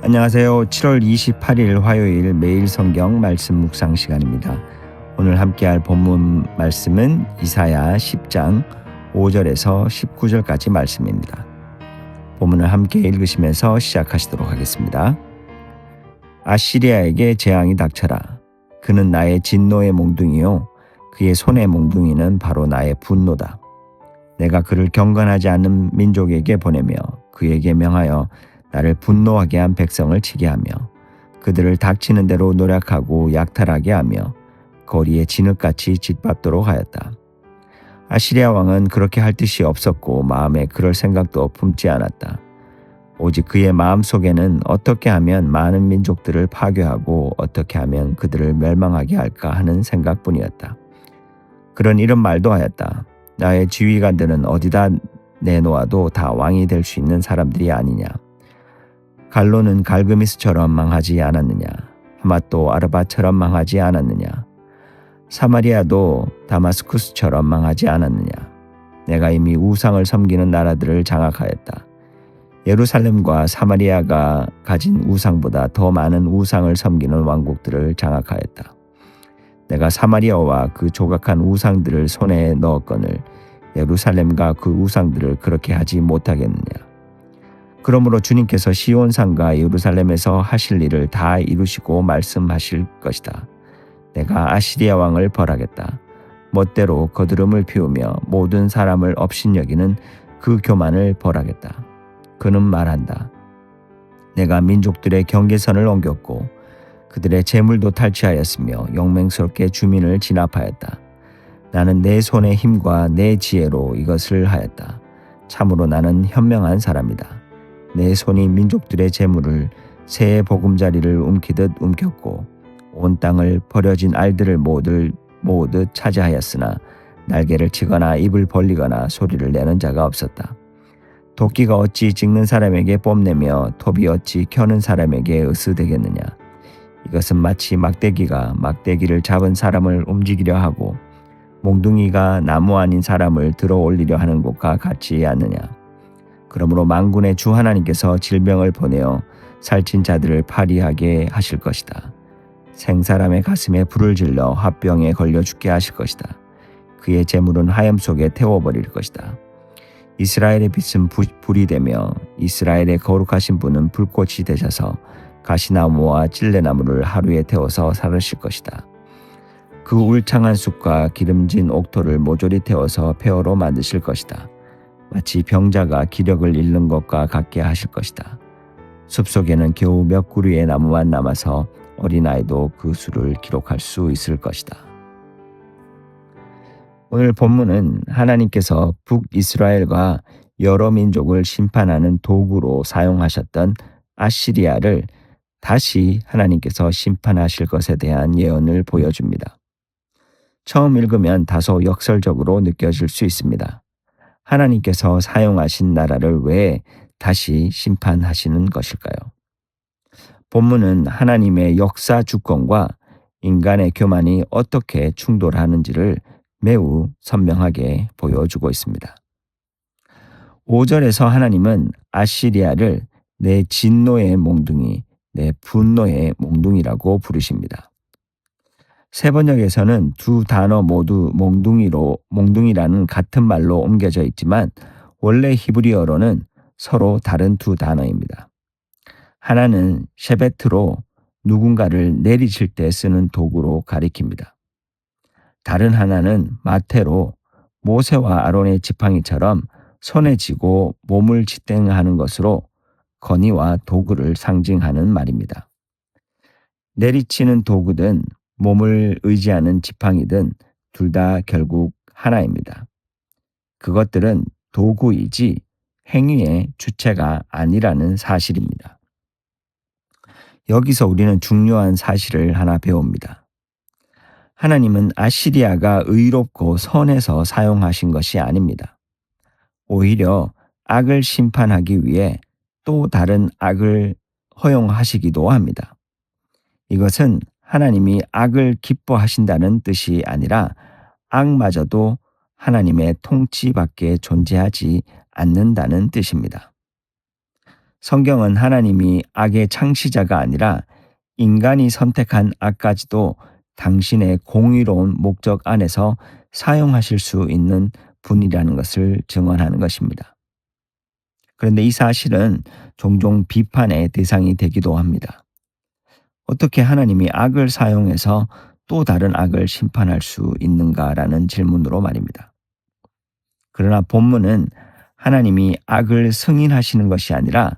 안녕하세요. 7월 28일 화요일 매일 성경 말씀 묵상 시간입니다. 오늘 함께할 본문 말씀은 이사야 10장 5절에서 19절까지 말씀입니다. 본문을 함께 읽으시면서 시작하시도록 하겠습니다. 아시리아에게 재앙이 닥쳐라. 그는 나의 진노의 몽둥이요 그의 손의 몽둥이는 바로 나의 분노다. 내가 그를 경건하지 않는 민족에게 보내며 그에게 명하여 나를 분노하게 한 백성을 치게 하며 그들을 닥치는 대로 노력하고 약탈하게 하며 거리에 진흙같이 짓밟도록 하였다. 아시리아 왕은 그렇게 할 뜻이 없었고 마음에 그럴 생각도 품지 않았다. 오직 그의 마음속에는 어떻게 하면 많은 민족들을 파괴하고 어떻게 하면 그들을 멸망하게 할까 하는 생각뿐이었다. 그런 이런 말도 하였다. 나의 지휘관들은 어디다 내놓아도 다 왕이 될 수 있는 사람들이 아니냐. 갈로는 갈그미스처럼 망하지 않았느냐. 하맛도 아르바처럼 망하지 않았느냐. 사마리아도 다마스쿠스처럼 망하지 않았느냐. 내가 이미 우상을 섬기는 나라들을 장악하였다. 예루살렘과 사마리아가 가진 우상보다 더 많은 우상을 섬기는 왕국들을 장악하였다. 내가 사마리아와 그 조각한 우상들을 손에 넣었거늘 예루살렘과 그 우상들을 그렇게 하지 못하겠느냐. 그러므로 주님께서 시온산과 예루살렘에서 하실 일을 다 이루시고 말씀하실 것이다. 내가 아시리아 왕을 벌하겠다. 멋대로 거드름을 피우며 모든 사람을 업신여기는 그 교만을 벌하겠다. 그는 말한다. 내가 민족들의 경계선을 옮겼고 그들의 재물도 탈취하였으며 용맹스럽게 주민을 진압하였다. 나는 내 손의 힘과 내 지혜로 이것을 하였다. 참으로 나는 현명한 사람이다. 내 손이 민족들의 재물을 새의 보금자리를 움키듯 움켰고 온 땅을 버려진 알들을 모으듯 차지하였으나 날개를 치거나 입을 벌리거나 소리를 내는 자가 없었다. 도끼가 어찌 찍는 사람에게 뽐내며 톱이 어찌 켜는 사람에게 으스대겠느냐. 이것은 마치 막대기가 막대기를 잡은 사람을 움직이려 하고 몽둥이가 나무 아닌 사람을 들어 올리려 하는 것과 같지 않느냐. 그러므로 만군의 주 하나님께서 질병을 보내어 살찐 자들을 파리하게 하실 것이다. 생사람의 가슴에 불을 질러 화병에 걸려 죽게 하실 것이다. 그의 재물은 하염 속에 태워버릴 것이다. 이스라엘의 빛은 불이 되며 이스라엘의 거룩하신 분은 불꽃이 되셔서 가시나무와 찔레나무를 하루에 태워서 사르실 것이다. 그 울창한 숲과 기름진 옥토를 모조리 태워서 폐허로 만드실 것이다. 마치 병자가 기력을 잃는 것과 같게 하실 것이다. 숲속에는 겨우 몇 그루의 나무만 남아서 어린아이도 그 수를 기록할 수 있을 것이다. 오늘 본문은 하나님께서 북이스라엘과 여러 민족을 심판하는 도구로 사용하셨던 아시리아를 다시 하나님께서 심판하실 것에 대한 예언을 보여줍니다. 처음 읽으면 다소 역설적으로 느껴질 수 있습니다. 하나님께서 사용하신 나라를 왜 다시 심판하시는 것일까요? 본문은 하나님의 역사 주권과 인간의 교만이 어떻게 충돌하는지를 매우 선명하게 보여주고 있습니다. 5절에서 하나님은 아시리아를 내 진노의 몽둥이, 내 분노의 몽둥이라고 부르십니다. 세번역에서는 두 단어 모두 몽둥이라는 같은 말로 옮겨져 있지만 원래 히브리어로는 서로 다른 두 단어입니다. 하나는 셰베트로 누군가를 내리칠 때 쓰는 도구로 가리킵니다. 다른 하나는 마테로 모세와 아론의 지팡이처럼 손에 쥐고 몸을 지탱하는 것으로 건의와 도구를 상징하는 말입니다. 내리치는 도구든 몸을 의지하는 지팡이든 둘 다 결국 하나입니다. 그것들은 도구이지 행위의 주체가 아니라는 사실입니다. 여기서 우리는 중요한 사실을 하나 배웁니다. 하나님은 아시리아가 의롭고 선해서 사용하신 것이 아닙니다. 오히려 악을 심판하기 위해 또 다른 악을 허용하시기도 합니다. 이것은 하나님이 악을 기뻐하신다는 뜻이 아니라 악마저도 하나님의 통치 밖에 존재하지 않는다는 뜻입니다. 성경은 하나님이 악의 창시자가 아니라 인간이 선택한 악까지도 당신의 공의로운 목적 안에서 사용하실 수 있는 분이라는 것을 증언하는 것입니다. 그런데 이 사실은 종종 비판의 대상이 되기도 합니다. 어떻게 하나님이 악을 사용해서 또 다른 악을 심판할 수 있는가라는 질문으로 말입니다. 그러나 본문은 하나님이 악을 승인하시는 것이 아니라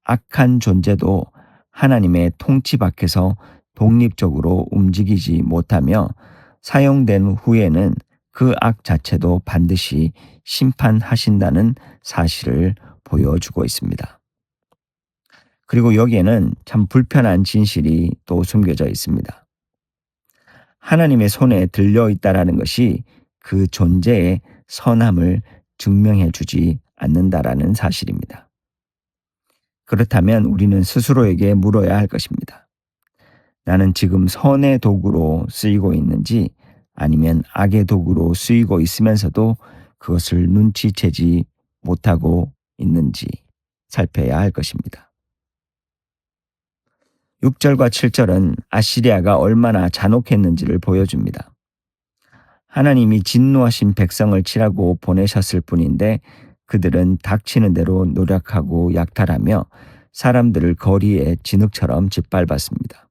악한 존재도 하나님의 통치 밖에서 독립적으로 움직이지 못하며 사용된 후에는 그 악 자체도 반드시 심판하신다는 사실을 보여주고 있습니다. 그리고 여기에는 참 불편한 진실이 또 숨겨져 있습니다. 하나님의 손에 들려 있다라는 것이 그 존재의 선함을 증명해 주지 않는다라는 사실입니다. 그렇다면 우리는 스스로에게 물어야 할 것입니다. 나는 지금 선의 도구로 쓰이고 있는지 아니면 악의 도구로 쓰이고 있으면서도 그것을 눈치채지 못하고 있는지 살펴야 할 것입니다. 6절과 7절은 아시리아가 얼마나 잔혹했는지를 보여줍니다. 하나님이 진노하신 백성을 치라고 보내셨을 뿐인데 그들은 닥치는 대로 노력하고 약탈하며 사람들을 거리에 진흙처럼 짓밟았습니다.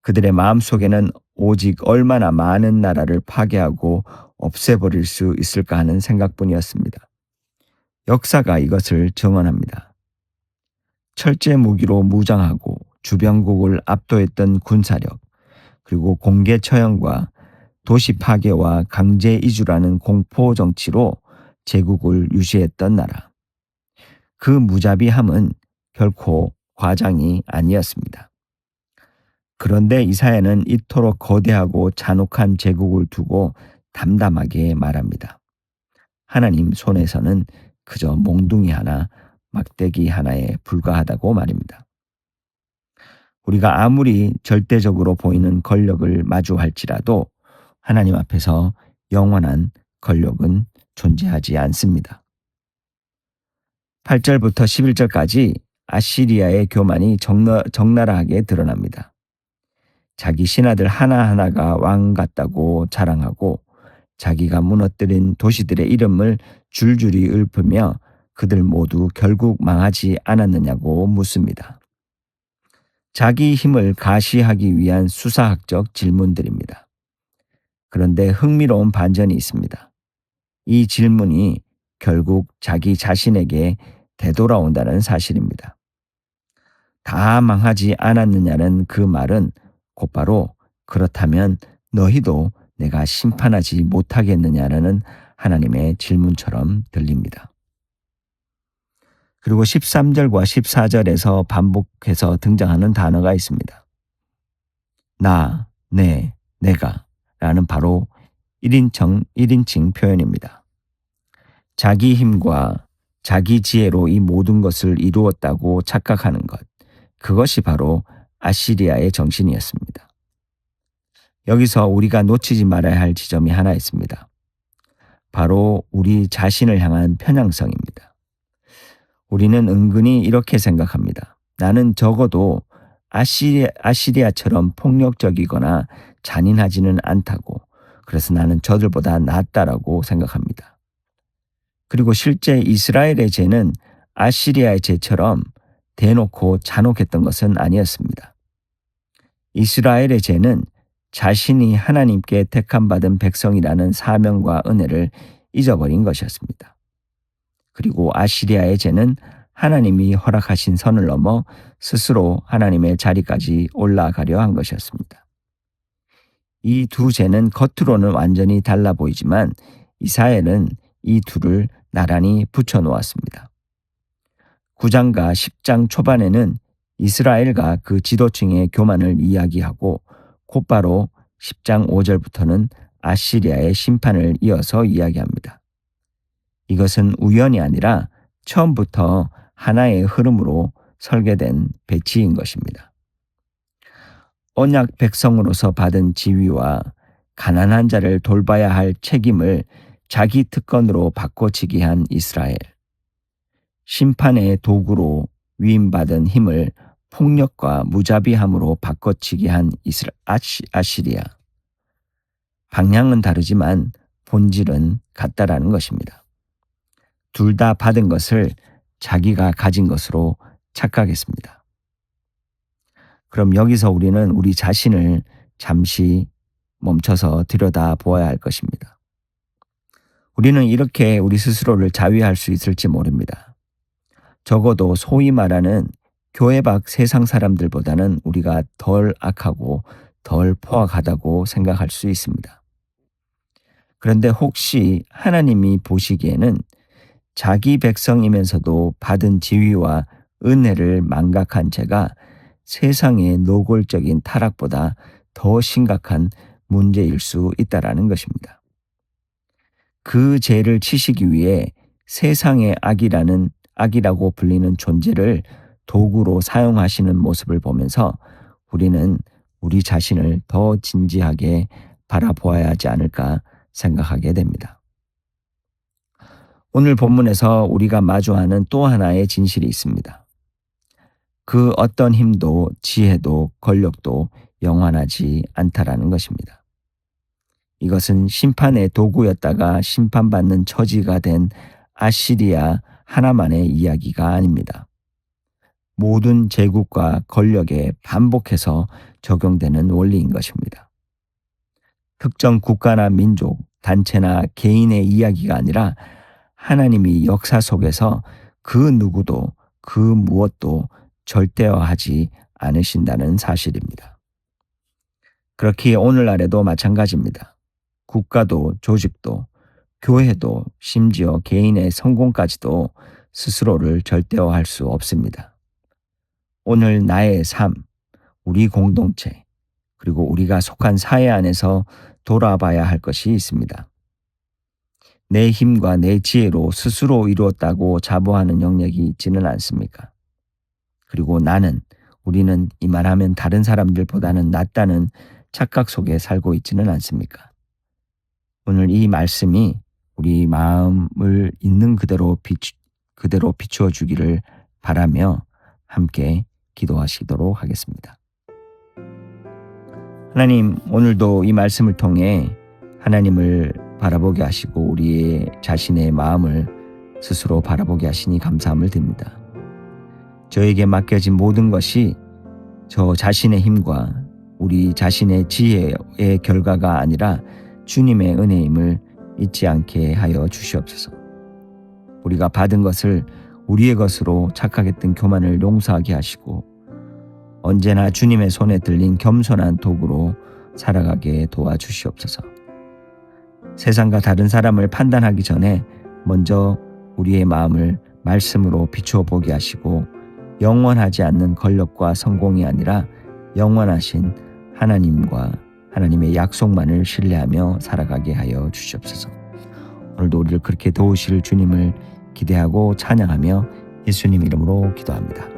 그들의 마음속에는 오직 얼마나 많은 나라를 파괴하고 없애버릴 수 있을까 하는 생각뿐이었습니다. 역사가 이것을 증언합니다. 철제 무기로 무장하고 주변국을 압도했던 군사력, 그리고 공개 처형과 도시 파괴와 강제 이주라는 공포 정치로 제국을 유지했던 나라. 그 무자비함은 결코 과장이 아니었습니다. 그런데 이사야는 이토록 거대하고 잔혹한 제국을 두고 담담하게 말합니다. 하나님 손에서는 그저 몽둥이 하나, 막대기 하나에 불과하다고 말입니다. 우리가 아무리 절대적으로 보이는 권력을 마주할지라도 하나님 앞에서 영원한 권력은 존재하지 않습니다. 8절부터 11절까지 아시리아의 교만이 적나라하게 드러납니다. 자기 신하들 하나하나가 왕 같다고 자랑하고 자기가 무너뜨린 도시들의 이름을 줄줄이 읊으며 그들 모두 결국 망하지 않았느냐고 묻습니다. 자기 힘을 가시하기 위한 수사학적 질문들입니다. 그런데 흥미로운 반전이 있습니다. 이 질문이 결국 자기 자신에게 되돌아온다는 사실입니다. 다 망하지 않았느냐는 그 말은 곧바로 그렇다면 너희도 내가 심판하지 못하겠느냐라는 하나님의 질문처럼 들립니다. 그리고 13절과 14절에서 반복해서 등장하는 단어가 있습니다. 나, 내가 라는 바로 1인칭 표현입니다. 자기 힘과 자기 지혜로 이 모든 것을 이루었다고 착각하는 것, 그것이 바로 아시리아의 정신이었습니다. 여기서 우리가 놓치지 말아야 할 지점이 하나 있습니다. 바로 우리 자신을 향한 편향성입니다. 우리는 은근히 이렇게 생각합니다. 나는 적어도 아시리아처럼 폭력적이거나 잔인하지는 않다고, 그래서 나는 저들보다 낫다라고 생각합니다. 그리고 실제 이스라엘의 죄는 아시리아의 죄처럼 대놓고 잔혹했던 것은 아니었습니다. 이스라엘의 죄는 자신이 하나님께 택함받은 백성이라는 사명과 은혜를 잊어버린 것이었습니다. 그리고 아시리아의 죄는 하나님이 허락하신 선을 넘어 스스로 하나님의 자리까지 올라가려 한 것이었습니다. 이 두 죄는 겉으로는 완전히 달라 보이지만 이사야는 이 둘을 나란히 붙여 놓았습니다. 9장과 10장 초반에는 이스라엘과 그 지도층의 교만을 이야기하고 곧바로 10장 5절부터는 아시리아의 심판을 이어서 이야기합니다. 이것은 우연이 아니라 처음부터 하나의 흐름으로 설계된 배치인 것입니다. 언약 백성으로서 받은 지위와 가난한 자를 돌봐야 할 책임을 자기 특권으로 바꿔치기 한 이스라엘. 심판의 도구로 위임받은 힘을 폭력과 무자비함으로 바꿔치기 한 아시리아. 방향은 다르지만 본질은 같다라는 것입니다. 둘 다 받은 것을 자기가 가진 것으로 착각했습니다. 그럼 여기서 우리는 우리 자신을 잠시 멈춰서 들여다 보아야 할 것입니다. 우리는 이렇게 우리 스스로를 자위할 수 있을지 모릅니다. 적어도 소위 말하는 교회 밖 세상 사람들보다는 우리가 덜 악하고 덜 포악하다고 생각할 수 있습니다. 그런데 혹시 하나님이 보시기에는 자기 백성이면서도 받은 지위와 은혜를 망각한 죄가 세상의 노골적인 타락보다 더 심각한 문제일 수 있다라는 것입니다. 그 죄를 치시기 위해 세상의 악이라고 불리는 존재를 도구로 사용하시는 모습을 보면서 우리는 우리 자신을 더 진지하게 바라보아야 하지 않을까 생각하게 됩니다. 오늘 본문에서 우리가 마주하는 또 하나의 진실이 있습니다. 그 어떤 힘도 지혜도 권력도 영원하지 않다라는 것입니다. 이것은 심판의 도구였다가 심판받는 처지가 된 아시리아 하나만의 이야기가 아닙니다. 모든 제국과 권력에 반복해서 적용되는 원리인 것입니다. 특정 국가나 민족, 단체나 개인의 이야기가 아니라 하나님이 역사 속에서 그 누구도 그 무엇도 절대화하지 않으신다는 사실입니다. 그렇기에 오늘날에도 마찬가지입니다. 국가도 조직도 교회도 심지어 개인의 성공까지도 스스로를 절대화할 수 없습니다. 오늘 나의 삶, 우리 공동체, 그리고 우리가 속한 사회 안에서 돌아봐야 할 것이 있습니다. 내 힘과 내 지혜로 스스로 이루었다고 자부하는 영역이 있지는 않습니까? 그리고 우리는 이만하면 다른 사람들보다는 낫다는 착각 속에 살고 있지는 않습니까? 오늘 이 말씀이 우리 마음을 있는 그대로 비추어 주기를 바라며 함께 기도하시도록 하겠습니다. 하나님, 오늘도 이 말씀을 통해 하나님을 바라보게 하시고 우리의 자신의 마음을 스스로 바라보게 하시니 감사함을 드립니다. 저에게 맡겨진 모든 것이 저 자신의 힘과 우리 자신의 지혜의 결과가 아니라 주님의 은혜임을 잊지 않게 하여 주시옵소서. 우리가 받은 것을 우리의 것으로 착각했던 교만을 용서하게 하시고 언제나 주님의 손에 들린 겸손한 도구로 살아가게 도와주시옵소서. 세상과 다른 사람을 판단하기 전에 먼저 우리의 마음을 말씀으로 비추어 보게 하시고 영원하지 않는 권력과 성공이 아니라 영원하신 하나님과 하나님의 약속만을 신뢰하며 살아가게 하여 주시옵소서. 오늘도 우리를 그렇게 도우실 주님을 기대하고 찬양하며 예수님 이름으로 기도합니다.